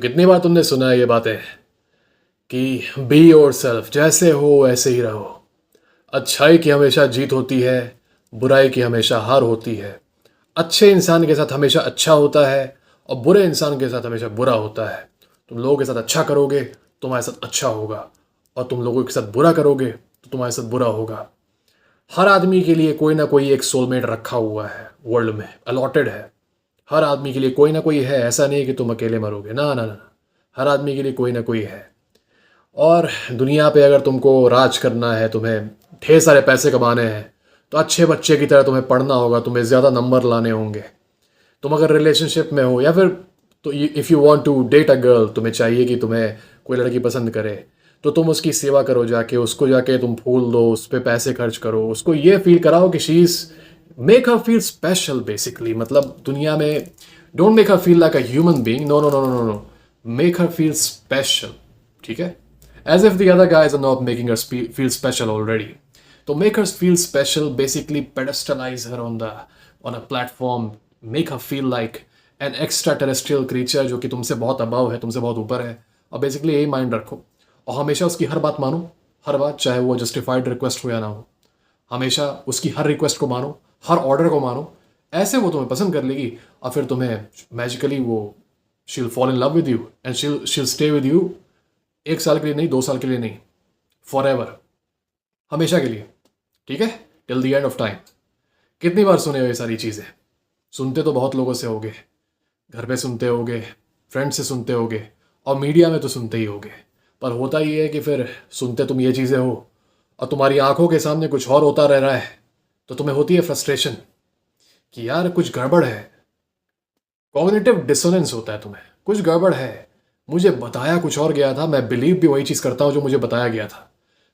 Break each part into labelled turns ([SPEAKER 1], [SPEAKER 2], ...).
[SPEAKER 1] कितनी बार तुमने सुना है ये बातें कि बी योर सेल्फ, जैसे हो वैसे ही रहो। अच्छाई की हमेशा जीत होती है, बुराई की हमेशा हार होती है। अच्छे इंसान के साथ हमेशा अच्छा होता है और बुरे इंसान के साथ हमेशा बुरा होता है। तुम लोगों के साथ अच्छा करोगे तो तुम्हारे साथ अच्छा होगा, और तुम लोगों के साथ बुरा करोगे तो तुम्हारे साथ बुरा होगा। हर आदमी के लिए कोई ना कोई एक सोलमेट रखा हुआ है, वर्ल्ड में अलॉटेड है। हर आदमी के लिए कोई ना कोई है, ऐसा नहीं है कि तुम अकेले मरोगे, ना ना ना। हर आदमी के लिए कोई ना कोई है। और दुनिया पे अगर तुमको राज करना है, तुम्हें ढेर सारे पैसे कमाने हैं, तो अच्छे बच्चे की तरह तुम्हें पढ़ना होगा, तुम्हें ज़्यादा नंबर लाने होंगे। तुम अगर रिलेशनशिप में हो या फिर तो if you want to date a girl, तुम्हें चाहिए कि तुम्हें कोई लड़की पसंद करे, तो तुम उसकी सेवा करो, जाके उसको जाके तुम फूल दो, उस पर पैसे खर्च करो, उसको ये फील कराओ कि she is, make her feel special basically. मतलब दुनिया में don't make her feel like a human being, no no no no no, make her feel special. ठीक है? As if the other guys are not making her feel special already. तो make her feel special, basically pedestalize her on a platform, make her feel like an extra terrestrial creature, जो कि तुमसे बहुत above है, तुमसे बहुत ऊपर है। और बेसिकली यही माइंड रखो, और हमेशा उसकी हर बात मानो, हर बात, चाहे वो जस्टिफाइड रिक्वेस्ट हो या ना हो। हमेशा उसकी हर रिक्वेस्ट को मानो, हर ऑर्डर को मानो। ऐसे वो तुम्हें पसंद कर लेगी, और फिर तुम्हें मैजिकली वो शील fall in love with you and she'll stay with you. 1 साल के लिए नहीं, 2 साल के लिए नहीं, फॉर एवर, हमेशा के लिए। ठीक है? Till the end of time. कितनी बार सुने हो ये सारी चीज़ें? सुनते तो बहुत लोगों से होगे, घर पे सुनते होगे, फ्रेंड से सुनते होगे, और मीडिया में तो सुनते ही होगे। पर होता ही है कि फिर सुनते तुम ये चीज़ें हो और तुम्हारी आंखों के सामने कुछ और होता रह रहा है, तो तुम्हें होती है फ्रस्ट्रेशन कि यार कुछ गड़बड़ है। कॉग्निटिव डिसोनेंस होता है, तुम्हें कुछ गड़बड़ है। मुझे बताया कुछ और गया था, मैं बिलीव भी वही चीज़ करता हूँ जो मुझे बताया गया था,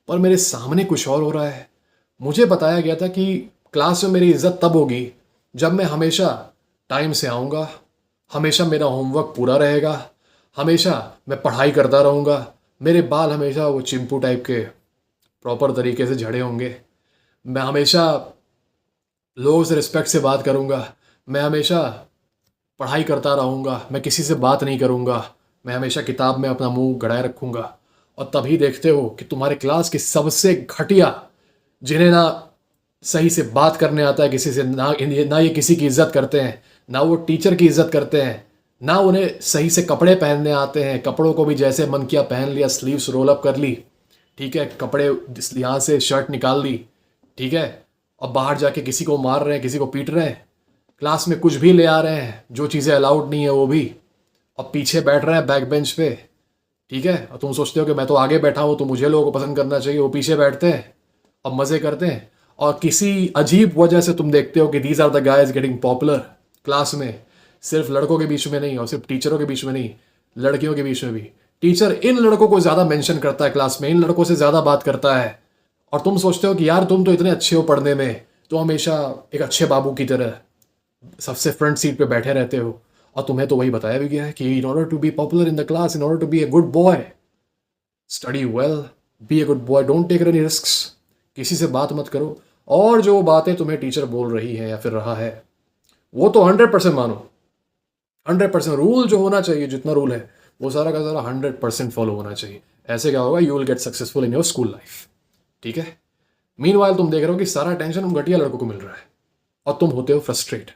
[SPEAKER 1] पर मेरे सामने कुछ और हो रहा है। मुझे बताया गया था कि क्लास में मेरी इज्जत तब होगी जब मैं हमेशा टाइम से आऊँगा, हमेशा मेरा होमवर्क पूरा रहेगा, हमेशा मैं पढ़ाई करता रहूँगा, मेरे बाल हमेशा वो चिंपू टाइप के प्रॉपर तरीके से झड़े होंगे, मैं हमेशा लोगों से रिस्पेक्ट से बात करूँगा, मैं हमेशा पढ़ाई करता रहूँगा, मैं किसी से बात नहीं करूँगा, मैं हमेशा किताब में अपना मुंह गड़ाए रखूँगा। और तभी देखते हो कि तुम्हारे क्लास के सबसे घटिया, जिन्हें ना सही से बात करने आता है किसी से, ना ये किसी की इज्जत करते हैं, ना वो टीचर की इज्जत करते हैं, ना उन्हें सही से कपड़े पहनने आते हैं, कपड़ों को भी जैसे मन किया पहन लिया, स्लीव्स रोल अप कर ली, ठीक है, कपड़े यहाँ से शर्ट निकाल ली, ठीक है, और बाहर जाके किसी को मार रहे हैं, किसी को पीट रहे हैं, क्लास में कुछ भी ले आ रहे हैं, जो चीज़ें अलाउड नहीं है वो भी, और पीछे बैठ रहे हैं बैक बेंच पे। ठीक है? और तुम सोचते हो कि मैं तो आगे बैठा हूँ तो मुझे लोगों को पसंद करना चाहिए, वो पीछे बैठते हैं और मज़े करते हैं। और किसी अजीब वजह से तुम देखते हो कि these are the guys getting popular class में, सिर्फ लड़कों के बीच में नहीं और सिर्फ टीचरों के बीच में नहीं, लड़कियों के बीच में भी। टीचर इन लड़कों को ज़्यादा मेंशन करता है क्लास में, इन लड़कों से ज़्यादा बात करता है, और तुम सोचते हो कि यार तुम तो इतने अच्छे हो पढ़ने में, तो हमेशा एक अच्छे बाबू की तरह सबसे फ्रंट सीट पे बैठे रहते हो। और तुम्हें तो वही बताया भी गया है कि in order to be popular in the class, in order to be a good boy, study well, be a good boy, don't take any risks, किसी से बात मत करो, और जो बातें तुम्हें टीचर बोल रही है या फिर रहा है वो तो 100% मानो। 100% रूल जो होना चाहिए, जितना रूल है वो सारा का सारा 100% फॉलो होना चाहिए। ऐसे क्या होगा, you will get successful in your school life. ठीक है? मीनवाइल तुम देख रहे हो कि सारा टेंशन उन घटिया लड़कों को मिल रहा है और तुम होते हो फ्रस्ट्रेट।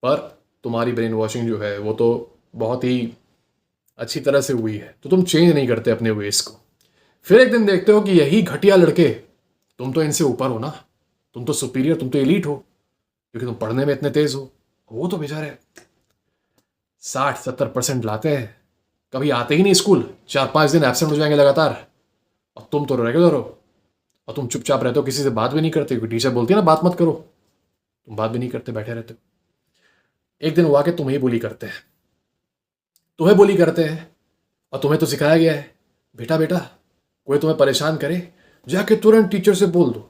[SPEAKER 1] पर तुम्हारी ब्रेन वॉशिंग जो है वो तो बहुत ही अच्छी तरह से हुई है, तो तुम चेंज नहीं करते अपने वेस को। फिर एक दिन देखते हो कि यही घटिया लड़के, तुम तो इनसे ऊपर हो ना, तुम तो सुपीरियर, तुम तो एलीट हो, क्योंकि तुम पढ़ने में इतने तेज हो। वो तो बेचारे 60-70% लाते हैं, कभी आते ही नहीं स्कूल, 4-5 दिन एब्सेंट हो जाएंगे लगातार, और तुम तो रेगुलर हो, और तुम चुपचाप रहते हो, किसी से बात भी नहीं करते, क्योंकि टीचर बोलती है ना बात मत करो, तुम बात भी नहीं करते, बैठे रहते हो। एक दिन हुआ कि तुम्हें बुली करते हैं, तुम्हें बुली करते हैं, और तुम्हें तो सिखाया गया है बेटा बेटा, कोई तुम्हें परेशान करे जाके तुरंत टीचर से बोल दो,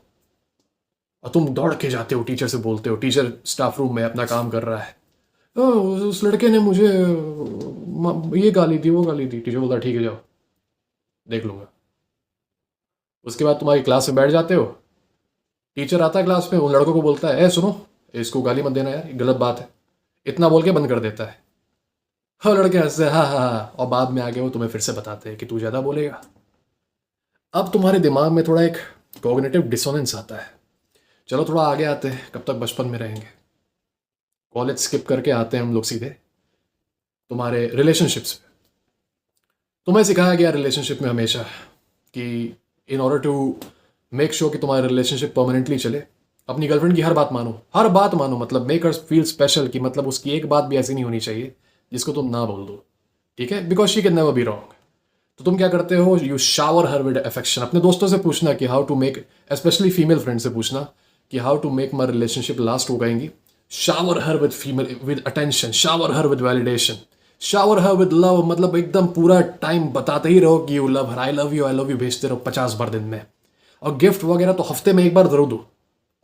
[SPEAKER 1] और तुम दौड़ के जाते हो टीचर से बोलते हो। टीचर स्टाफ रूम में अपना काम कर रहा है, उस लड़के ने मुझे ये गाली दी, वो गाली दी। टीचर बोलता ठीक है जाओ देख लूंगा। उसके बाद तुम्हारी क्लास में बैठ जाते हो, टीचर आता है क्लास में, उन लड़कों को बोलता है ए सुनो, इसको गाली मत देना यार, ये गलत बात है, इतना बोल के बंद कर देता है। और लड़के हंसते हैं, हाँ हाँ हाँ, और बाद में आगे वो तुम्हें फिर से बताते हैं कि तू ज़्यादा बोलेगा। अब तुम्हारे दिमाग में थोड़ा एक कॉग्निटिव डिसोनेंस आता है। चलो थोड़ा आगे आते हैं, कब तक बचपन में रहेंगे। कॉलेज स्किप करके आते हैं हम लोग सीधे तुम्हारे रिलेशनशिप्स पे। तुम्हें सिखाया गया रिलेशनशिप में हमेशा कि in order to make sure कि तुम्हारा रिलेशनशिप परमानेंटली चले, अपनी गर्लफ्रेंड की हर बात मानो, हर बात मानो, मतलब मेक हर फील स्पेशल, कि मतलब उसकी एक बात भी ऐसी नहीं होनी चाहिए जिसको तुम ना बोल दो, ठीक है, because she can never be wrong. तो तुम क्या करते हो, you shower her with affection. अपने दोस्तों से पूछना कि how to make, specially female friend से पूछना कि how to make my relationship last हो गएंगी। Shower her with female with attention, shower her with validation, shower her with love, मतलब एकदम पूरा टाइम बताते ही रहो कि you love her, I love you भेजते रहो 50 बार दिन में। और गिफ्ट वगैरह तो हफ्ते में एक बार जरूर दो,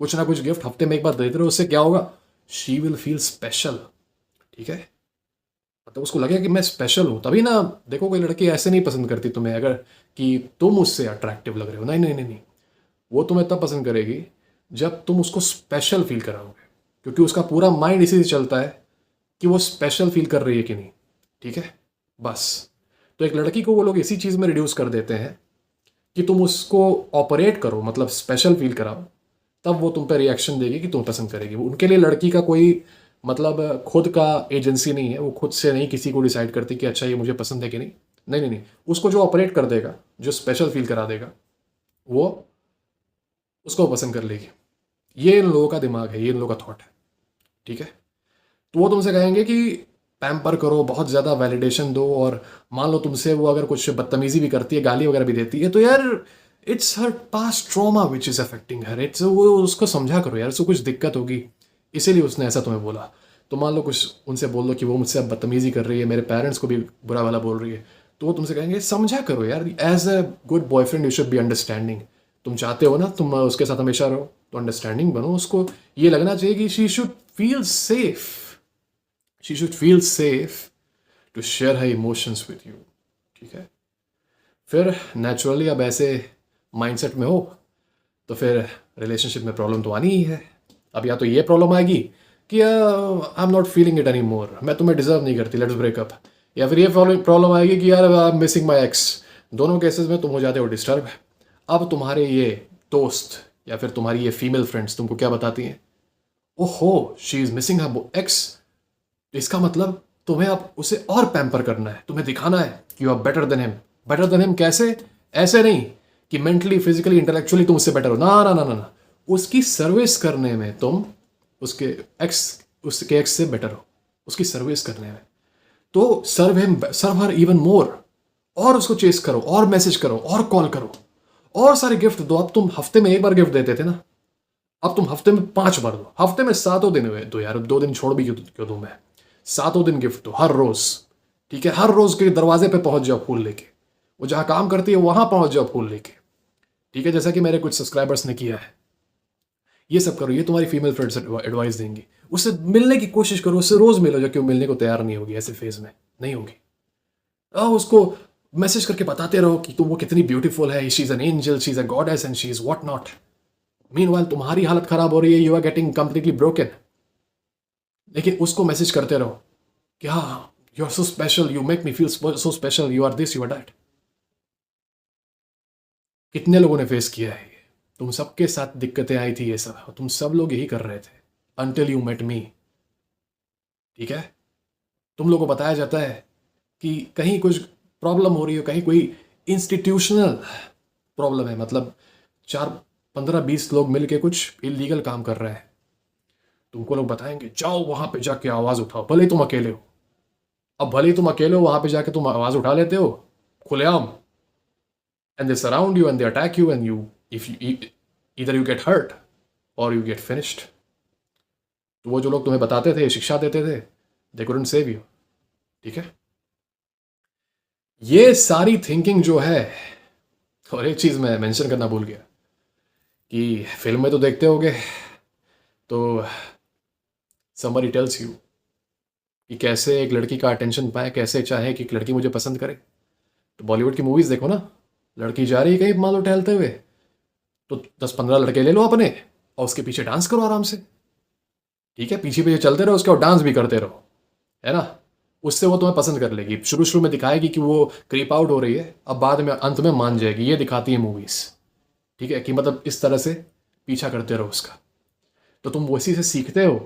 [SPEAKER 1] कुछ ना कुछ गिफ्ट हफ्ते में एक बार देते रहो। उससे क्या होगा, शी विल फील स्पेशल, ठीक है। मतलब उसको लगे कि मैं स्पेशल हूँ। तभी ना, देखो कोई लड़की ऐसे नहीं पसंद करती तुम्हें अगर कि तुम उससे अट्रैक्टिव लग रहे हो, नहीं नहीं नहीं नहीं। वो तुम्हें तब पसंद करेगी जब तुम उसको स्पेशल फील कराओगे, क्योंकि उसका पूरा माइंड इसी से चलता है कि वो स्पेशल फील कर रही है कि नहीं, ठीक है, बस। तो एक लड़की को वो लोग इसी चीज़ में रिड्यूस कर देते हैं कि तुम उसको ऑपरेट करो, मतलब स्पेशल फील कराओ, तब वो तुम पे रिएक्शन देगी कि तुम पसंद करेगी। उनके लिए लड़की का कोई मतलब खुद का एजेंसी नहीं है, वो खुद से नहीं किसी को डिसाइड करती कि अच्छा ये मुझे पसंद है कि नहीं, नहीं नहीं नहीं। उसको जो ऑपरेट कर देगा, जो स्पेशल फील करा देगा, वो उसको पसंद कर लेगी। ये इन लोगों का दिमाग है, ये इन लोगों का थॉट है, ठीक है। तो वो तुमसे कहेंगे कि पैम्पर करो, बहुत ज़्यादा वैलिडेशन दो, और मान लो तुमसे वो अगर कुछ बदतमीजी भी करती है, गाली वगैरह भी देती है, तो यार it's her past trauma which is affecting her, it's, वो उसको समझा करो यार, उसको कुछ दिक्कत होगी इसीलिए उसने ऐसा तुम्हें बोला। तो मान लो कुछ उनसे बोल दो कि वो मुझसे अब बदतमीजी कर रही है, मेरे पेरेंट्स को भी बुरा वाला बोल रही है, तो वो तुमसे कहेंगे समझा करो यार, as a good boyfriend you should be understanding. तुम चाहते हो ना तुम उसके साथ हमेशा रहो, तो अंडरस्टैंडिंग बनो। उसको ये लगना चाहिए कि she should feel safe, she should feel safe to share her emotions with you, ठीक है। फिर नेचुरली अब ऐसे माइंडसेट में हो तो फिर रिलेशनशिप में प्रॉब्लम तो आनी ही है। अब या तो ये प्रॉब्लम आएगी कि I am not feeling it any more, मैं तुम्हें डिजर्व नहीं करती, लेट्स ब्रेकअप। या फिर ये प्रॉब्लम आएगी कि यार I am missing my x. दोनों केसेस में तुम हो जाते हो डिस्टर्ब। अब तुम्हारे ये दोस्त या फिर तुम्हारी ये फीमेल फ्रेंड्स तुमको क्या बताती हैं, ओहो she is missing her x, तो इसका मतलब तुम्हें अब उसे और पैम्पर करना है, तुम्हें दिखाना है कि you are better than him. Better than him कैसे, ऐसे नहीं कि मेंटली फिजिकली इंटेलेक्चुअली तुम उससे बेटर हो, ना ना ना ना ना, उसकी सर्विस करने में तुम उसके एक्स से बेटर हो, उसकी सर्विस करने में। तो सर्व हिम, सर्व हर इवन मोर, और उसको चेस करो, और मैसेज करो, और कॉल करो, और सारे गिफ्ट दो। अब तुम हफ्ते में एक बार गिफ्ट देते थे ना, अब तुम हफ्ते में 5 बार दो, हफ्ते में 7 दिन हुए दो यार, 2 दिन छोड़ भी क्यों दूं मैं, 7 दिन गिफ्ट दो हर रोज, ठीक है। हर रोज के दरवाजे पे पहुंच जाओ फूल लेके, वो जहां काम करती है वहां पहुंच जाओ फूल लेके, ठीक है, जैसा कि मेरे कुछ सब्सक्राइबर्स ने किया है। ये सब करो, ये तुम्हारी फीमेल फ्रेंड्स एडवाइस देंगी। उससे मिलने की कोशिश करो, उससे रोज मिलो, जो क्यों मिलने को तैयार नहीं होगी ऐसे फेज में, नहीं होगी। उसको मैसेज करके बताते रहो कि वो कितनी ब्यूटीफुल है, she is an angel, she is a goddess and she is what not. Meanwhile तुम्हारी हालत खराब हो रही है, you are getting completely broken, लेकिन उसको मैसेज करते रहो कि हाँ you are so special, you make me feel so special, you are this, you are that. कितने लोगों ने फेस किया है ये, तुम सबके साथ दिक्कतें आई थी ये सब, तुम सब लोग यही कर रहे थे अंटिल यू मेट मी, ठीक है। तुम लोगों को बताया जाता है कि कहीं कुछ प्रॉब्लम हो रही हो, कहीं कोई इंस्टीट्यूशनल प्रॉब्लम है, मतलब 4 15 20 लोग मिलके कुछ इलीगल काम कर रहे हैं, तुमको लोग बताएंगे जाओ वहां पे जाके आवाज उठाओ, भले ही तुम अकेले हो। अब भले ही तुम अकेले हो, वहां पे जाके तुम आवाज उठा लेते हो खुलेआम, and they surround you and they attack you, and you if you इधर यू गेट हर्ट और यू गेट फिनिश्ड। तो वो जो लोग तुम्हें बताते थे, शिक्षा देते थे, दे कुडंट सेव यू, ठीक है। ये सारी थिंकिंग जो है, और एक चीज मैं मेंशन करना भूल गया कि फिल्म में तो देखते होगे, तो somebody टेल्स यू कि कैसे एक लड़की का अटेंशन पाए, कैसे चाहे कि एक लड़की मुझे पसंद करे। तो बॉलीवुड की मूवीज देखो ना, लड़की जा रही है कहीं मान लो टहलते हुए, तो 10 15 लड़के ले लो अपने, और उसके पीछे डांस करो आराम से, ठीक है, पीछे पीछे चलते रहो उसके और डांस भी करते रहो, है ना। उससे वो तुम्हें पसंद कर लेगी। शुरू शुरू में दिखाएगी कि वो क्रीप आउट हो रही है, अब बाद में अंत में मान जाएगी। ये दिखाती है मूवीज़, ठीक है, कि मतलब इस तरह से पीछा करते रहो उसका, तो तुम उसी से सीखते हो,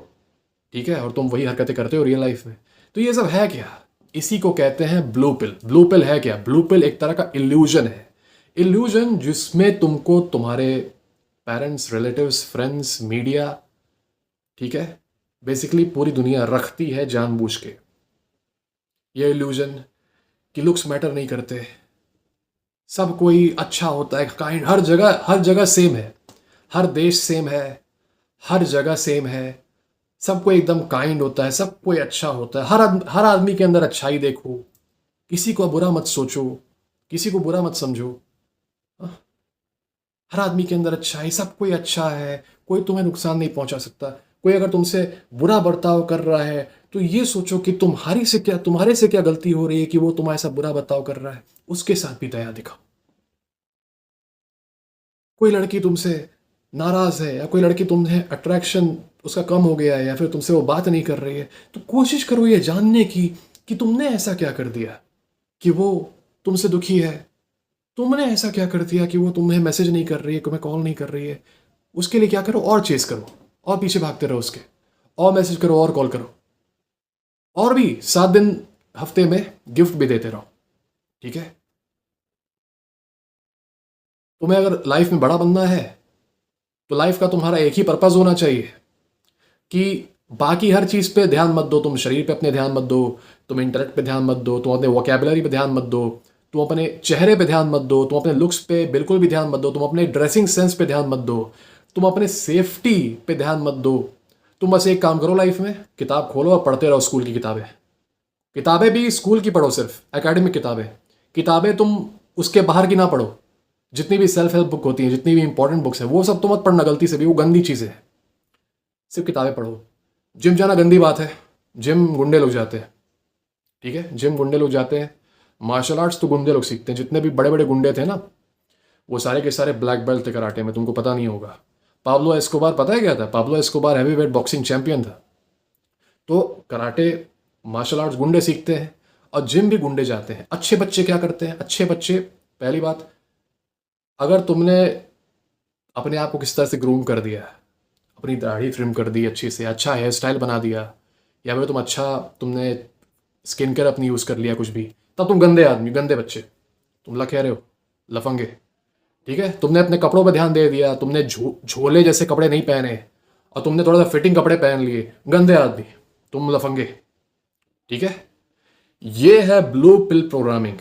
[SPEAKER 1] ठीक है, और तुम वही हरकतें करते हो रियल लाइफ में। तो ये सब है क्या? इसी को कहते हैं ब्लू पिल। ब्लू पिल है क्या? ब्लू पिल एक तरह का इल्यूजन है। इल्यूजन जिसमें तुमको तुम्हारे पेरेंट्स, रिलेटिव्स, फ्रेंड्स, मीडिया, ठीक है, बेसिकली पूरी दुनिया रखती है जानबूझ के। ये इल्यूजन कि लुक्स मैटर नहीं करते, सब कोई अच्छा होता है, काइंड, हर जगह सेम है, हर देश सेम है, हर जगह सेम है, सब कोई एकदम काइंड होता है, सब कोई अच्छा होता है, हर आदमी के अंदर अच्छाई देखो, किसी को बुरा मत सोचो, किसी को बुरा मत समझो, हर आदमी के अंदर अच्छाई, सब कोई अच्छा है, कोई तुम्हें नुकसान नहीं पहुंचा सकता। कोई अगर तुमसे बुरा बर्ताव कर रहा है तो ये सोचो कि तुम्हारे से क्या गलती हो रही है कि वो तुम्हारे साथ बुरा बर्ताव कर रहा है, उसके साथ भी दया दिखाओ। कोई लड़की तुमसे नाराज है या कोई लड़की तुम्हें अट्रैक्शन उसका कम हो गया है या फिर तुमसे वो बात नहीं कर रही है, तो कोशिश करो ये जानने की कि तुमने ऐसा क्या कर दिया कि वो तुमसे दुखी है। तुमने ऐसा क्या कर दिया कि वो तुम्हें मैसेज नहीं कर रही है, तुम्हें कॉल नहीं कर रही है। उसके लिए क्या करो, और चेस करो, और पीछे भागते रहो उसके, और मैसेज करो, और कॉल करो, और भी 7 दिन हफ्ते में गिफ्ट भी देते रहो, ठीक है। तुम्हें अगर लाइफ में बड़ा बनना है तो लाइफ का तुम्हारा एक ही पर्पज होना चाहिए कि बाकी हर चीज़ पे ध्यान मत दो, तुम शरीर पे अपने ध्यान मत दो, तुम इंटेलेक्ट पे ध्यान मत दो, तुम अपने वोकेबलरी पे ध्यान मत दो, तुम अपने चेहरे पे ध्यान मत दो, तुम अपने लुक्स पे बिल्कुल भी ध्यान मत दो, तुम अपने ड्रेसिंग सेंस पे ध्यान मत दो, तुम अपने सेफ्टी पे ध्यान मत दो। तुम बस एक काम करो लाइफ में, किताब खोलो और पढ़ते रहो स्कूल की किताबें। किताबें भी स्कूल की पढ़ो, सिर्फ एकेडमिक किताबें। किताबें तुम उसके बाहर की ना पढ़ो। जितनी भी सेल्फ हेल्प बुक होती हैं, जितनी भी इंपॉर्टेंट बुक्स हैं, वो सब तो मत पढ़ना गलती से भी, वो गंदी चीज़ें हैं। सिर्फ किताबें पढ़ो। जिम जाना गंदी बात है, जिम गुंडे लोग जाते हैं, ठीक है, जिम गुंडे लोग जाते हैं। मार्शल आर्ट्स तो गुंडे लोग सीखते हैं। जितने भी बड़े बड़े गुंडे थे ना, वो सारे के सारे ब्लैक बेल्ट थे कराटे में, तुमको पता नहीं होगा। पाब्लो एस्कोबार, पता है क्या था? Pablo Escobar heavy weight boxing champion था। तो कराटे, मार्शल आर्ट्स गुंडे सीखते हैं, और जिम भी गुंडे जाते हैं। अच्छे बच्चे क्या करते हैं? अच्छे बच्चे, पहली बात, अगर तुमने अपने आप को किस तरह से ग्रूम कर दिया, अपनी दाढ़ी ट्रिम कर दी अच्छे से, अच्छा हेयर स्टाइल बना दिया, या फिर तुमने स्किन केयर अपनी यूज़ कर लिया कुछ भी, तब तुम गंदे आदमी, गंदे बच्चे, तुम लख रहे हो, लफंगे, ठीक है। तुमने अपने कपड़ों पर ध्यान दे दिया, तुमने झोले जैसे कपड़े नहीं पहने और तुमने थोड़ा सा फिटिंग कपड़े पहन लिए, गंदे आदमी, तुम लफंगे, ठीक है। ये है ब्लू पिल प्रोग्रामिंग,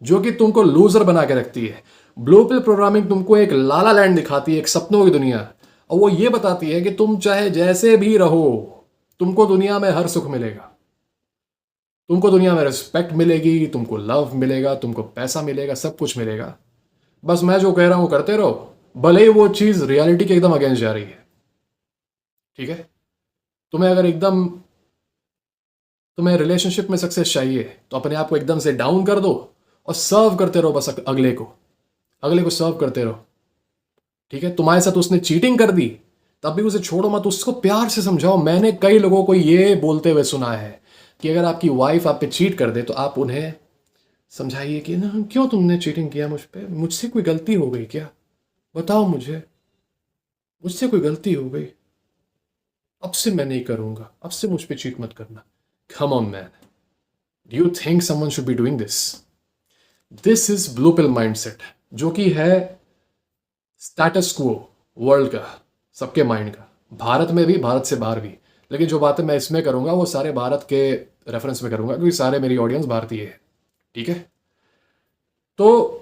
[SPEAKER 1] जो कि तुमको लूजर बना के रखती है। ब्लू पिल प्रोग्रामिंग तुमको एक लाला लैंड दिखाती है, एक सपनों की दुनिया, और वो ये बताती है कि तुम चाहे जैसे भी रहो, तुमको दुनिया में हर सुख मिलेगा, तुमको दुनिया में रिस्पेक्ट मिलेगी, तुमको लव मिलेगा, तुमको पैसा मिलेगा, सब कुछ मिलेगा। बस मैं जो कह रहा हूं करते रहो, भले ही वो चीज रियलिटी के एकदम अगेंस्ट जा रही है, ठीक है। तुम्हें अगर एकदम तुम्हें रिलेशनशिप में सक्सेस चाहिए तो अपने आप को एकदम से डाउन कर दो और सर्व करते रहो, बस अगले को सर्व करते रहो, ठीक है। तुम्हारे साथ उसने चीटिंग कर दी, तब भी उसे छोड़ो मत, उसको प्यार से समझाओ। मैंने कई लोगों को ये बोलते हुए सुना है कि अगर आपकी वाइफ आप पे चीट कर दे तो आप उन्हें समझाइए कि ना, क्यों तुमने चीटिंग किया मुझ पे, मुझसे कोई गलती हो गई क्या, बताओ मुझसे कोई गलती हो गई, अब से मैं नहीं करूंगा, अब से मुझ पे चीट मत करना। Come on man, do you think someone should be doing this? This is blue pill mindset, जो कि है स्टेटस क्वो वर्ल्ड का, सबके माइंड का, भारत में भी, भारत से बाहर भी। लेकिन जो बातें मैं इसमें करूंगा वो सारे भारत के रेफरेंस में करूंगा, क्योंकि सारे मेरी ऑडियंस भारतीय है, ठीक है। तो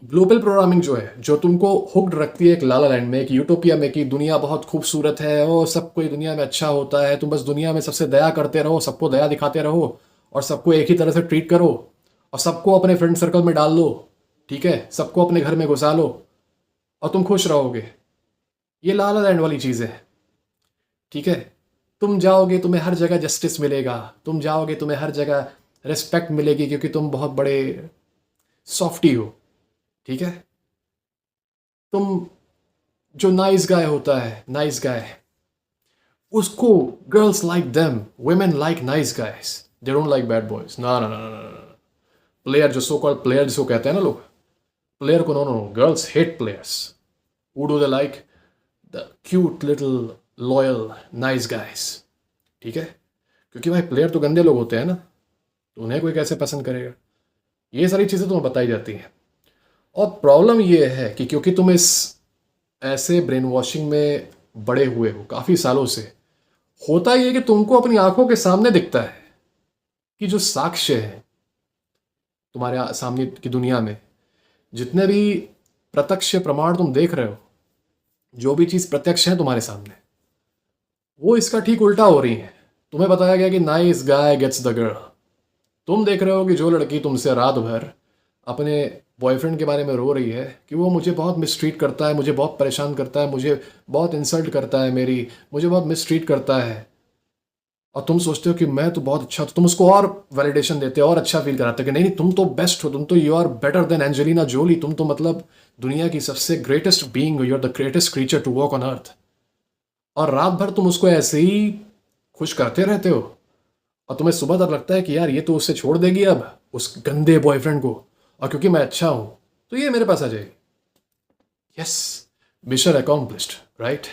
[SPEAKER 1] ब्लू पिल प्रोग्रामिंग जो है, जो तुमको हुक्ड रखती है एक लाला लैंड में, एक यूटोपिया में, कि दुनिया बहुत खूबसूरत है, वो सब कोई दुनिया में अच्छा होता है, तुम बस दुनिया में सबसे दया करते रहो, सबको दया दिखाते रहो, और सबको एक ही तरह से ट्रीट करो, और सबको अपने फ्रेंड सर्कल में डाल लो, ठीक है, सबको अपने घर में घुसा लो, और तुम खुश रहोगे। ये लाला लैंड वाली चीज़ है, ठीक है। तुम जाओगे, तुम्हें हर जगह जस्टिस मिलेगा, तुम जाओगे, तुम्हें हर जगह रिस्पेक्ट मिलेगी, क्योंकि तुम बहुत बड़े सॉफ्टी हो, ठीक है। तुम, जो नाइस गाय होता है, नाइस गाय, उसको girls like them, women like nice guys, they don't like bad boys, ना ना ना ना ना। प्लेयर, जो सो कॉल्ड प्लेयर जिसको कहते हैं ना लोग, प्लेयर को no no, girls hate players. Who do they like? The cute little loyal nice guys। ठीक है, क्योंकि भाई प्लेयर तो गंदे लोग होते हैं ना, तो उन्हें कोई कैसे पसंद करेगा। ये सारी चीज़ें तुम्हें बताई जाती हैं। और प्रॉब्लम ये है कि क्योंकि तुम इस ऐसे ब्रेन वॉशिंग में बड़े हुए हो काफ़ी सालों से, होता ये कि तुमको अपनी आंखों के सामने दिखता है कि जो साक्ष्य है तुम्हारे सामने की दुनिया में, जितने भी प्रत्यक्ष प्रमाण तुम देख रहे हो, जो भी चीज़ प्रत्यक्ष है तुम्हारे सामने, वो इसका ठीक उल्टा हो रही है। तुम्हें बताया गया कि nice guy gets the girl. तुम देख रहे हो कि जो लड़की तुमसे रात भर अपने बॉयफ्रेंड के बारे में रो रही है कि वो मुझे बहुत मिसट्रीट करता है, मुझे बहुत परेशान करता है, मुझे बहुत इंसल्ट करता है, मुझे बहुत मिसट्रीट करता है, और तुम सोचते हो कि मैं तो बहुत अच्छा, तो तुम उसको और वैलिडेशन देते हो और अच्छा फील कराते हो कि नहीं नहीं तुम तो बेस्ट हो, तुम तो you are better than Angelina Jolie, तुम तो मतलब दुनिया की सबसे ग्रेटेस्ट बीइंग हो, you are the greatest creature to walk on earth. और रात भर तुम उसको ऐसे ही खुश करते रहते हो, और तुम्हें सुबह तक लगता है कि यार ये तो उससे छोड़ देगी अब उस गंदे बॉयफ्रेंड को, और क्योंकि मैं अच्छा हूं तो ये मेरे पास आ जाएगी। Yes, mission accomplished, right.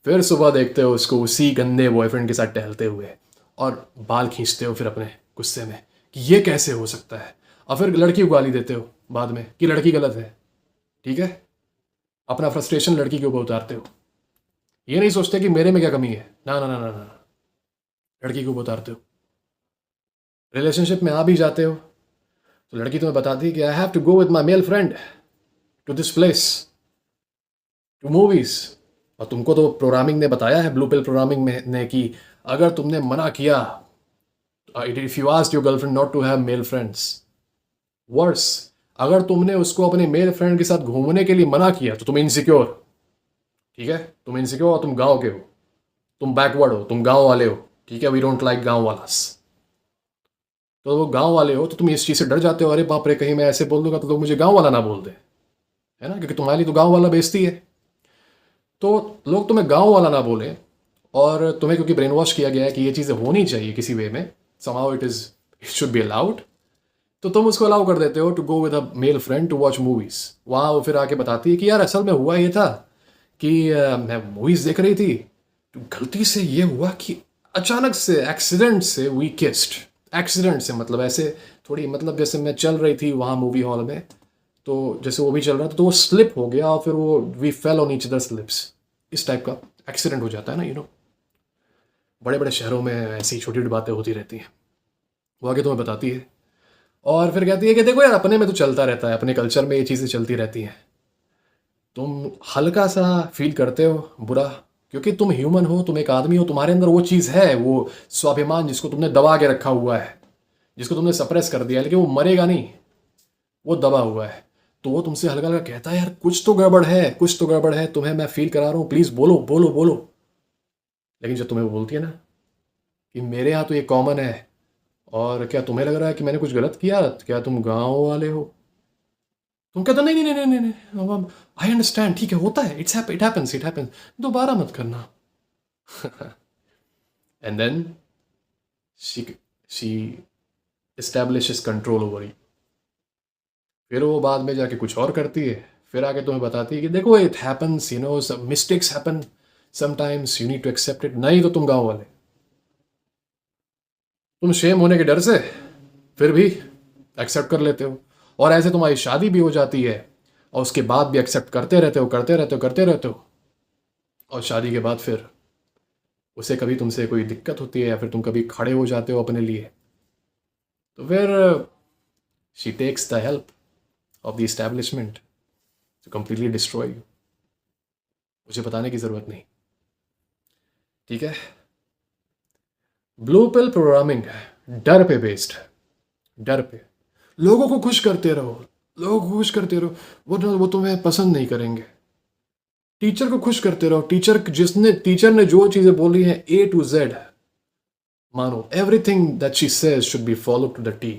[SPEAKER 1] फिर सुबह देखते हो उसको उसी गंदे बॉयफ्रेंड के साथ टहलते हुए, और बाल खींचते हो फिर अपने गुस्से में कि ये कैसे हो सकता है, और फिर लड़की को गाली देते हो बाद में कि लड़की गलत है। ठीक है, अपना फ्रस्ट्रेशन लड़की के ऊपर उतारते हो, ये नहीं सोचते कि मेरे में क्या कमी है, ना ना ना ना ना, लड़की के ऊपर उतारते हो। रिलेशनशिप में आ भी जाते हो तो लड़की तुम्हें बताती है कि I have to go with my male friend to this place, to movies. और तुमको तो प्रोग्रामिंग ने बताया है, ब्लू पिल प्रोग्रामिंग में ने, कि अगर तुमने मना किया, if you asked your girlfriend not to have male friends, worse, अगर तुमने उसको अपने मेल फ्रेंड के साथ घूमने के लिए मना किया तो तुम इनसिक्योर। ठीक है, तुम इनसिक्योर हो, तुम गांव के हो, तुम बैकवर्ड हो, तुम गांव वाले हो। ठीक है, वी डोंट लाइक गांव वालास। तो वो गांव वाले हो तो तुम इस चीज़ से डर जाते हो, अरे बाप रे कहीं मैं ऐसे बोल दूंगा तो लोग मुझे गांव वाला ना बोल दे, है ना, क्योंकि तुम्हारे लिए तो गांव वाला बेइज्जती है। तो लोग तुम्हें गांव वाला ना बोले, और तुम्हें क्योंकि ब्रेन वॉश किया गया है कि ये चीज़ें होनी चाहिए किसी वे में, somehow it should be allowed, तो तुम उसको अलाउ कर देते हो to go with a male friend to watch movies. वहाँ वो फिर आके बताती है कि यार असल में हुआ ये था कि मैं मूवीज देख रही थी, तो गलती से ये हुआ कि अचानक से एक्सीडेंट से वी किस्ड। एक्सीडेंट से मतलब ऐसे थोड़ी, मतलब जैसे मैं चल रही थी वहाँ मूवी हॉल में, तो जैसे वो भी चल रहा था तो वो स्लिप हो गया, और फिर वो we fell on each other slips. इस टाइप का एक्सीडेंट हो जाता है ना, बड़े बड़े शहरों में ऐसी छोटी छोटी बातें होती रहती हैं। वो आगे तुम्हें बताती है, और फिर कहती है कि देखो यार अपने में तो चलता रहता है, अपने कल्चर में ये चीज़ें चलती रहती हैं, तुम हल्का सा फील करते हो बुरा क्योंकि तुम ह्यूमन हो, तुम एक आदमी हो, तुम्हारे अंदर वो चीज़ है, वो स्वाभिमान जिसको तुमने दबा के रखा हुआ है, जिसको तुमने सप्रेस कर दिया है, लेकिन वो मरेगा नहीं, वो दबा हुआ है। तो वो तुमसे हल्का हल्का कहता है यार कुछ तो गड़बड़ है, कुछ तो गड़बड़ है, तुम्हें मैं फील करा रहा हूँ, प्लीज़ बोलो बोलो बोलो। लेकिन जब तुम्हें वो बोलती है ना कि मेरे यहाँ तो ये कॉमन है, और क्या तुम्हें लग रहा है कि मैंने कुछ गलत किया, क्या तुम गाँव वाले हो, तुम कहते हो नहीं नहीं नहीं नहीं नहीं, आई अंडरस्टैंड, ठीक है होता है, इट हैपेंस, दोबारा मत करना। And then she establishes control over you. फिर वो बाद में जाके कुछ और करती है, फिर आके तुम्हें बताती है कि देखो it happens, mistakes happen sometimes, you need to accept it. नहीं तो तुम गाँव वाले, तुम शेम होने के डर से फिर भी एक्सेप्ट कर लेते हो, और ऐसे तुम्हारी शादी भी हो जाती है, और उसके बाद भी एक्सेप्ट करते रहते हो, करते रहते हो, और शादी के बाद फिर उसे कभी तुमसे कोई दिक्कत होती है, या फिर तुम कभी खड़े हो जाते हो अपने लिए, तो फिर she takes the help of the establishment to completely destroy you. मुझे बताने की ज़रूरत नहीं। ठीक है, ब्लू पिल प्रोग्रामिंग डर पे बेस्ड है, डर पे। लोगों को खुश करते रहो, लोगों को खुश करते रहो, वो तुम्हें पसंद नहीं करेंगे। टीचर को खुश करते रहो, टीचर ने जो चीजें बोली हैं A to Z मानो, everything that she says should be follow to the T.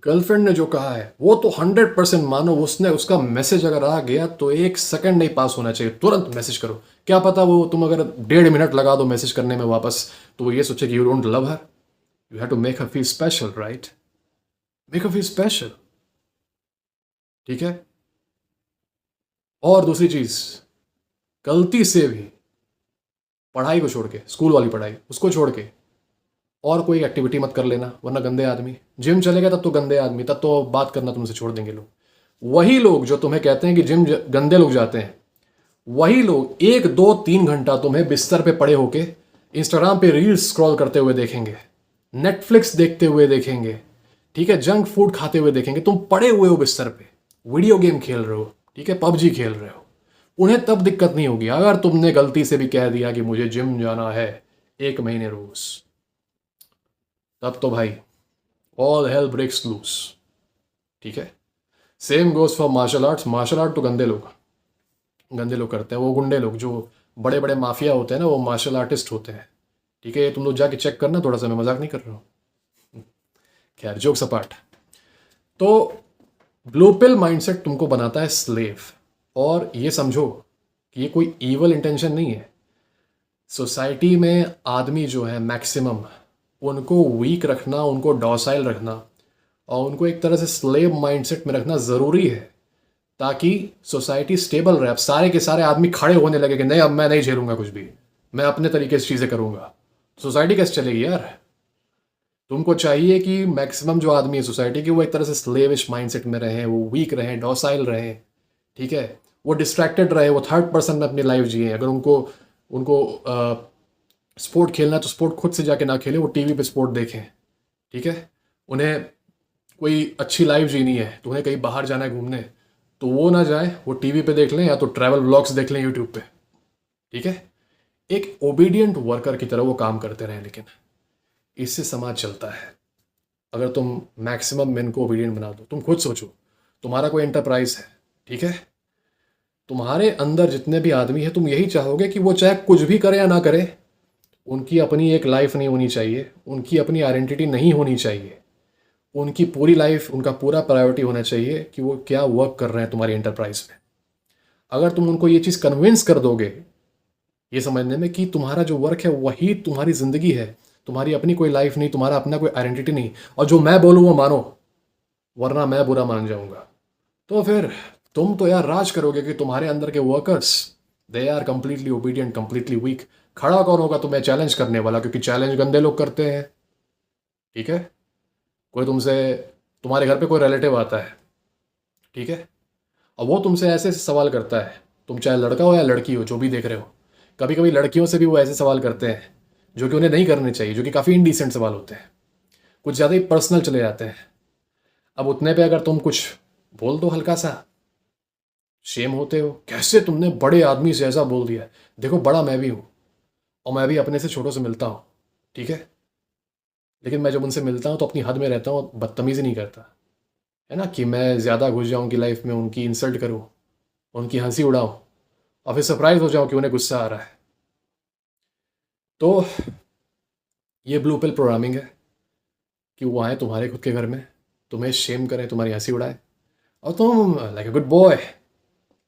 [SPEAKER 1] Girlfriend ने जो कहा है वो तो 100% मानो, उसका मैसेज अगर आ गया तो 1 सेकंड नहीं पास होना चाहिए, तुरंत मैसेज करो। क्या पता वो तुम अगर 1.5 मिनट लगा दो मैसेज करने में वापस, तो वो ये सोचे कि you don't love her, you have to make her feel special, right? Make her feel special, ठीक है? और दूसरी चीज़, गलती से भी पढ़ाई को छोड़ के, स्कूल वाली पढ़ाई उसको छोड़ के और कोई एक्टिविटी मत कर लेना, वरना गंदे आदमी। जिम चले गए तब तो गंदे आदमी, तब तो बात करना तुमसे छोड़ देंगे लोग। वही लोग जो तुम्हें कहते हैं कि गंदे लोग जाते हैं, वही लोग 1 2 3 घंटा तुम्हें बिस्तर पे पड़े होके इंस्टाग्राम पे रील्स स्क्रॉल करते हुए देखेंगे, नेटफ्लिक्स देखते हुए देखेंगे, ठीक है, जंक फूड खाते हुए देखेंगे। तुम पड़े हुए हो बिस्तर पे, वीडियो गेम खेल रहे हो, ठीक है, पबजी खेल रहे हो। उन्हें तब दिक्कत नहीं होगी। अगर तुमने गलती से भी कह दिया कि मुझे जिम जाना है 1 महीने रोज, तब तो भाई ऑल हेल ब्रेक्स लूज, ठीक है? Same goes for martial arts. Martial art तो गंदे लोग करते हैं, वो गुंडे लोग जो बड़े बड़े माफिया होते हैं ना, वो मार्शल आर्टिस्ट होते हैं, ठीक है? ये तुम लोग जाके चेक करना थोड़ा सा, मैं मजाक नहीं कर रहा हूँ। खैर, जोक्स अपार्ट, तो ब्लू पिल माइंडसेट तुमको बनाता है स्लेव। और ये समझो कि ये कोई ईवल इंटेंशन नहीं है। सोसाइटी में आदमी जो है मैक्सिमम, उनको वीक रखना, उनको डॉसाइल रखना और उनको एक तरह से स्लेव माइंडसेट में रखना ज़रूरी है, ताकि सोसाइटी स्टेबल रहे। अब सारे के सारे आदमी खड़े होने लगे कि नहीं, अब मैं नहीं झेलूंगा कुछ भी, मैं अपने तरीके से चीज़ें करूंगा, सोसाइटी कैसे चलेगी यार? तुमको चाहिए कि मैक्सिमम जो आदमी है सोसाइटी के, वो एक तरह से स्लेविश माइंडसेट में रहें, वो वीक रहें, डॉसाइल रहें, ठीक है? वो डिस्ट्रैक्टेड रहे, वो थर्ड पर्सन में अपनी लाइफ जिए। अगर उनको उनको स्पोर्ट खेलना है तो स्पोर्ट खुद से जाके ना खेले, वो टीवी पे स्पोर्ट देखें, ठीक है? उन्हें कोई अच्छी लाइफ जीनी है तो उन्हें कहीं बाहर जाना है घूमने, तो वो ना जाए, वो टीवी पे देख लें या तो ट्रैवल व्लॉग्स देख लें यूट्यूब पे, ठीक है? एक ओबीडियंट वर्कर की तरह वो काम करते रहें, लेकिन इससे समाज चलता है। अगर तुम मैक्सिमम मेन को ओबीडियंट बना दो, तुम खुद सोचो, तुम्हारा कोई एंटरप्राइज है, ठीक है? तुम्हारे अंदर जितने भी आदमी हैं, तुम यही चाहोगे कि वो चाहे कुछ भी करे या ना करे, उनकी अपनी एक लाइफ नहीं होनी चाहिए, उनकी अपनी आइडेंटिटी नहीं होनी चाहिए, उनकी पूरी लाइफ, उनका पूरा प्रायोरिटी होना चाहिए कि वो क्या वर्क कर रहे हैं तुम्हारी एंटरप्राइज में। अगर तुम उनको ये चीज़ कन्विंस कर दोगे ये समझने में कि तुम्हारा जो वर्क है वही तुम्हारी ज़िंदगी है, तुम्हारी अपनी कोई लाइफ नहीं, तुम्हारा अपना कोई आइडेंटिटी नहीं, और जो मैं बोलूँ वो मानो, वरना मैं बुरा मान जाऊंगा, तो फिर तुम तो यार राज करोगे कि तुम्हारे अंदर के workers, they are completely obedient, completely weak. खड़ा कौन होगा तुम्हें चैलेंज करने वाला? क्योंकि चैलेंज गंदे लोग करते हैं, ठीक है? कोई तुमसे, तुम्हारे घर पे कोई रिलेटिव आता है, ठीक है, और वो तुमसे ऐसे ऐसे सवाल करता है, तुम चाहे लड़का हो या लड़की हो, जो भी देख रहे हो, कभी कभी लड़कियों से भी वो ऐसे सवाल करते हैं जो कि उन्हें नहीं करने चाहिए, जो कि काफ़ी इनडिसेंट सवाल होते हैं, कुछ ज़्यादा ही पर्सनल चले जाते हैं। अब उतने पे अगर तुम कुछ बोल दो हल्का सा, शेम होते हो, कैसे तुमने बड़े आदमी से ऐसा बोल दिया? देखो, बड़ा मैं भी हूँ और मैं भी अपने से छोटों से मिलता हूँ, ठीक है? लेकिन मैं जब उनसे मिलता हूँ तो अपनी हद में रहता हूँ, बदतमीज़ी नहीं करता, है ना? कि मैं ज़्यादा घुस जाऊँ उनकी लाइफ में, उनकी इंसल्ट करूँ, उनकी हंसी उड़ाऊँ और फिर सरप्राइज हो जाऊँ कि उन्हें गुस्सा आ रहा है। तो ये ब्लू पिल प्रोग्रामिंग है कि वो आए तुम्हारे खुद के घर में, तुम्हें शेम करें, तुम्हारी हंसी उड़ाए, और तुम like a good boy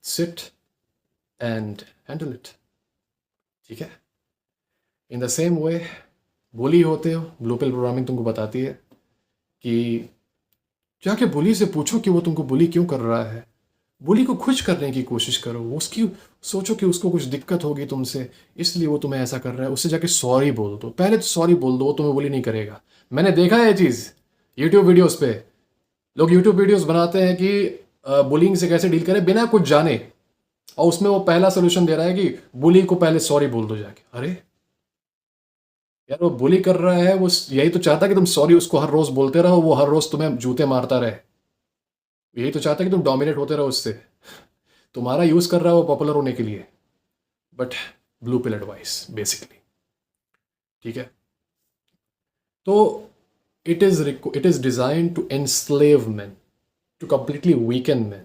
[SPEAKER 1] sit and handle it, ठीक है? इन द सेम वे बुली होते हो, ब्लू पिल प्रोग्रामिंग तुमको बताती है कि जाके बुली से पूछो कि वो तुमको बुली क्यों कर रहा है, बुली को खुश करने की कोशिश करो, उसकी सोचो कि उसको कुछ दिक्कत होगी तुमसे, इसलिए वो तुम्हें ऐसा कर रहा है, उससे जाके सॉरी बोल दो, पहले तो सॉरी बोल दो, वो तुम्हें बुली नहीं करेगा। मैंने देखा है ये चीज़ यूट्यूब वीडियोज़ पे, लोग यूट्यूब वीडियोज़ बनाते हैं कि बुलिंग से कैसे डील करें बिना कुछ जाने, और उसमें वो पहला सोल्यूशन दे रहा है कि बुली को पहले सॉरी बोल दो जाके। अरे यार, वो बुली कर रहा है, वो यही तो चाहता है कि तुम सॉरी उसको हर रोज़ बोलते रहो, वो हर रोज़ तुम्हें जूते मारता रहे, यही तो चाहता है कि तुम डोमिनेट होते रहो उससे, तुम्हारा यूज़ कर रहा है वो पॉपुलर होने के लिए। But blue pill advice basically, ठीक है? तो it is design to enslave man, to completely weaken man,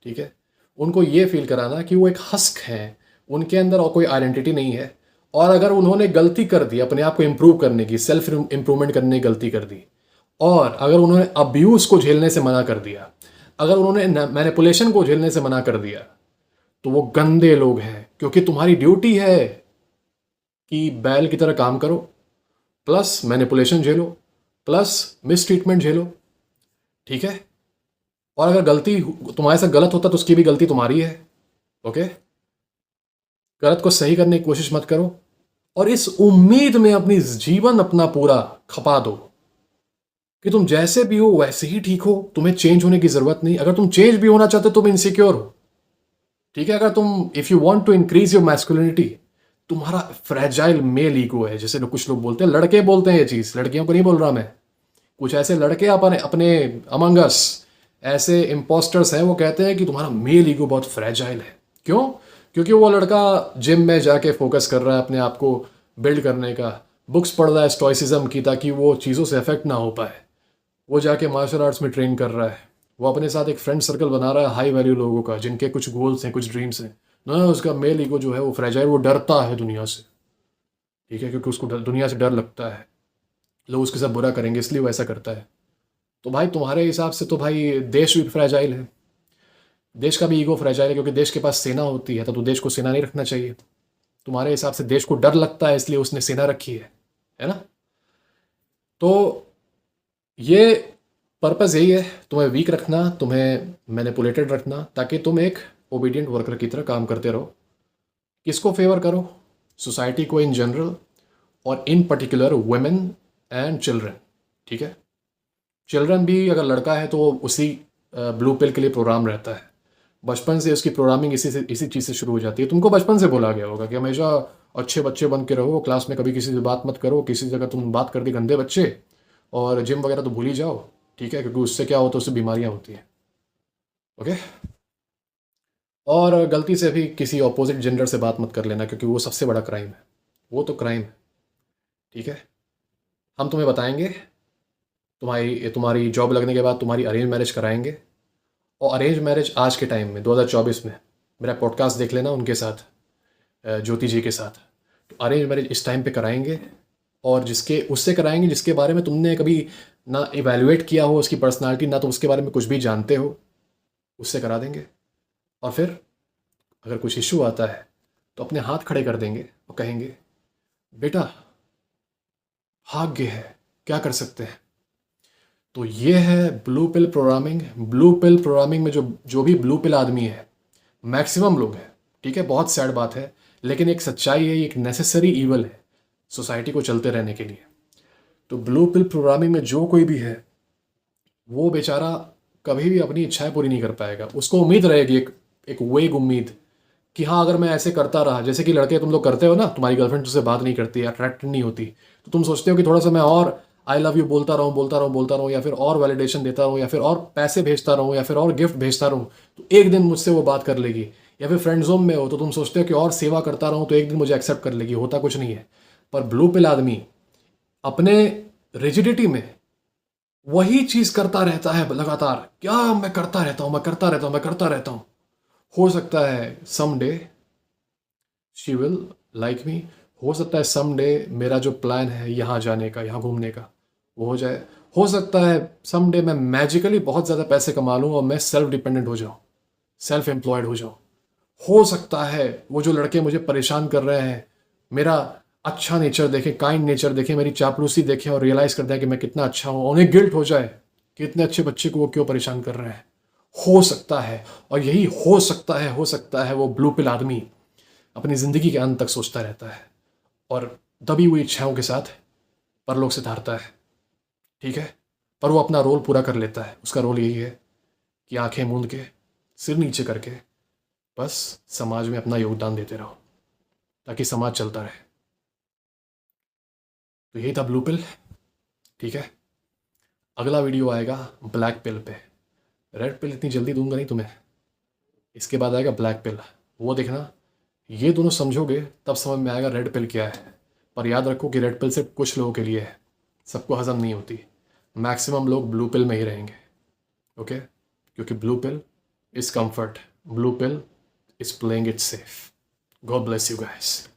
[SPEAKER 1] ठीक है? उनको ये फील कराना कि वो एक हस्क है, उनके अंदर और कोई आइडेंटिटी नहीं है, और अगर उन्होंने गलती कर दी अपने आप को इम्प्रूव करने की, सेल्फ इम्प्रूवमेंट करने की गलती कर दी, और अगर उन्होंने अब्यूज़ को झेलने से मना कर दिया, अगर उन्होंने मैनिपुलेशन को झेलने से मना कर दिया, तो वो गंदे लोग हैं। क्योंकि तुम्हारी ड्यूटी है कि बैल की तरह काम करो, प्लस मैनिपुलेशन झेलो, प्लस मिस ट्रीटमेंट झेलो, ठीक है। और अगर गलती तुम्हारे साथ गलत होता तो उसकी भी गलती तुम्हारी है, ओके। गलत को सही करने की कोशिश मत करो, और इस उम्मीद में अपनी जीवन अपना पूरा खपा दो कि तुम जैसे भी हो वैसे ही ठीक हो, तुम्हें चेंज होने की जरूरत नहीं। अगर तुम चेंज भी होना चाहते हो तुम इनसिक्योर हो, ठीक है। अगर तुम if you want to increase your masculinity, तुम्हारा फ्रेजाइल मेल ईगो है, जैसे कुछ लोग बोलते हैं, लड़के बोलते हैं ये चीज, लड़कियों को नहीं बोल रहा मैं। कुछ ऐसे लड़के अपने अपने अमंग अस ऐसे इम्पोस्टर्स हैं, वो कहते हैं कि तुम्हारा मेल ईगो बहुत फ्रेजाइल है। क्यों? क्योंकि वो लड़का जिम में जाके फोकस कर रहा है अपने आप को बिल्ड करने का, बुक्स पढ़ रहा है स्टोइसिज्म की ताकि वो चीज़ों से अफेक्ट ना हो पाए, वो जाके मार्शल आर्ट्स में ट्रेन कर रहा है, वो अपने साथ एक फ्रेंड सर्कल बना रहा है हाई वैल्यू लोगों का जिनके कुछ गोल्स हैं, कुछ ड्रीम्स हैं ना। उसका मेल ईगो जो है वो फ्रेजाइल, वो डरता है दुनिया से, ठीक है, क्योंकि उसको दुनिया से डर लगता है, लोग उसके साथ बुरा करेंगे इसलिए वो ऐसा करता है। तो भाई तुम्हारे हिसाब से तो भाई देश भी फ्रेजाइल है, देश का भी ईगो फ्रेजाइल है, क्योंकि देश के पास सेना होती है तो देश को सेना नहीं रखना चाहिए। तुम्हारे हिसाब से देश को डर लगता है इसलिए उसने सेना रखी है ना। तो ये पर्पज़ यही है, तुम्हें वीक रखना, तुम्हें मैनिपुलेटेड रखना, ताकि तुम एक ओबीडियंट वर्कर की तरह काम करते रहो। किसको फेवर करो? सोसाइटी को इन जनरल, और इन पर्टिकुलर वुमेन एंड चिल्ड्रन, ठीक है। चिल्ड्रन भी अगर लड़का है तो वो उसी ब्लू पिल के लिए प्रोग्राम रहता है, बचपन से उसकी प्रोग्रामिंग इसी चीज़ से शुरू हो जाती है। तुमको बचपन से बोला गया होगा कि हमेशा अच्छे बच्चे बन के रहो, क्लास में कभी किसी से बात मत करो, किसी जगह तुम बात करके गंदे बच्चे, और जिम वगैरह तो भूल ही जाओ, ठीक है, क्योंकि उससे क्या होता है, उससे बीमारियाँ होती हैं, ओके। और गलती से भी किसी अपोजिट जेंडर से बात मत कर लेना, क्योंकि वो सबसे बड़ा क्राइम है, वो तो क्राइम है, ठीक है। हम तुम्हें बताएंगे, तुम्हारी जॉब लगने के बाद तुम्हारी अरेंज मैरिज कराएंगे। और अरेंज मैरिज आज के टाइम में 2024 में, मेरा पॉडकास्ट देख लेना उनके साथ, ज्योति जी के साथ, तो अरेंज मैरिज इस टाइम पे कराएंगे, और जिसके उससे कराएंगे जिसके बारे में तुमने कभी ना इवेल्युएट किया हो उसकी पर्सनालिटी, ना तो उसके बारे में कुछ भी जानते हो, उससे करा देंगे। और फिर अगर कुछ इशू आता है तो अपने हाथ खड़े कर देंगे और कहेंगे बेटा भाग्य है, क्या कर सकते हैं। तो ये है blue pill programming. Blue pill programming में जो जो भी ब्लू पिल आदमी है, मैक्सिमम लोग हैं, ठीक है, बहुत सैड बात है, लेकिन एक सच्चाई है, एक नेसेसरी ईवल है सोसाइटी को चलते रहने के लिए। तो ब्लू पिल प्रोग्रामिंग में जो कोई भी है वो बेचारा कभी भी अपनी इच्छाएं पूरी नहीं कर पाएगा। उसको उम्मीद रहेगी, एक वेग उम्मीद, कि हाँ अगर मैं ऐसे करता रहा, जैसे कि लड़के तुम लोग करते हो ना, तुम्हारी गर्लफ्रेंड तुझसे बात नहीं करती, अट्रैक्ट नहीं होती, तो तुम सोचते हो कि थोड़ा सा मैं और आई लव यू बोलता रहूँ बोलता रहूँ बोलता रहूँ, या फिर और वैलिडेशन देता रहूँ, या फिर और पैसे भेजता रहूँ, या फिर और गिफ्ट भेजता रहूँ, तो एक दिन मुझसे वो बात कर लेगी। या फिर फ्रेंड जोन में हो तो तुम सोचते हो कि और सेवा करता रहूँ तो एक दिन मुझे एक्सेप्ट कर लेगी। होता कुछ नहीं है। पर ब्लू पिल आदमी अपने रिजिडिटी में वही चीज करता रहता है लगातार, क्या मैं करता रहता हूँ, मैं करता रहता हूँ, मैं करता रहता हूँ। हो सकता है someday she will like me, हो सकता है सम डे मेरा जो प्लान है यहाँ जाने का, यहाँ घूमने का, वो हो जाए। हो सकता है सम डे मैं मैजिकली बहुत ज़्यादा पैसे कमा लूँ और मैं सेल्फ डिपेंडेंट हो जाऊँ, सेल्फ एम्प्लॉयड हो जाऊँ। हो सकता है वो जो लड़के मुझे परेशान कर रहे हैं मेरा अच्छा नेचर देखें, काइंड नेचर देखें, मेरी चापलूसी देखें और रियलाइज़ कर दें कि मैं कितना अच्छा हूँ, उन्हें गिल्ट हो जाए कि इतने अच्छे बच्चे को वो क्यों परेशान कर रहे हैं। हो सकता है, और यही हो सकता है वो ब्लू पिल आदमी अपनी ज़िंदगी के अंत तक सोचता रहता है और दबी हुई इच्छाओं के साथ परलोक से धारता है, ठीक है। पर वो अपना रोल पूरा कर लेता है। उसका रोल यही है कि आंखें मूंद के, सिर नीचे करके बस समाज में अपना योगदान देते रहो ताकि समाज चलता रहे। तो यही था ब्लू पिल, ठीक है। अगला वीडियो आएगा ब्लैक पिल पे। रेड पिल इतनी जल्दी दूंगा नहीं तुम्हें, इसके बाद आएगा ब्लैक पिल, वो देखना। ये दोनों समझोगे तब समझ में आएगा रेड पिल क्या है। पर याद रखो कि रेड पिल सिर्फ कुछ लोगों के लिए है, सबको हजम नहीं होती। मैक्सिमम लोग ब्लू पिल में ही रहेंगे, ओके, क्योंकि blue pill is comfort, blue pill is playing it safe. God bless you guys.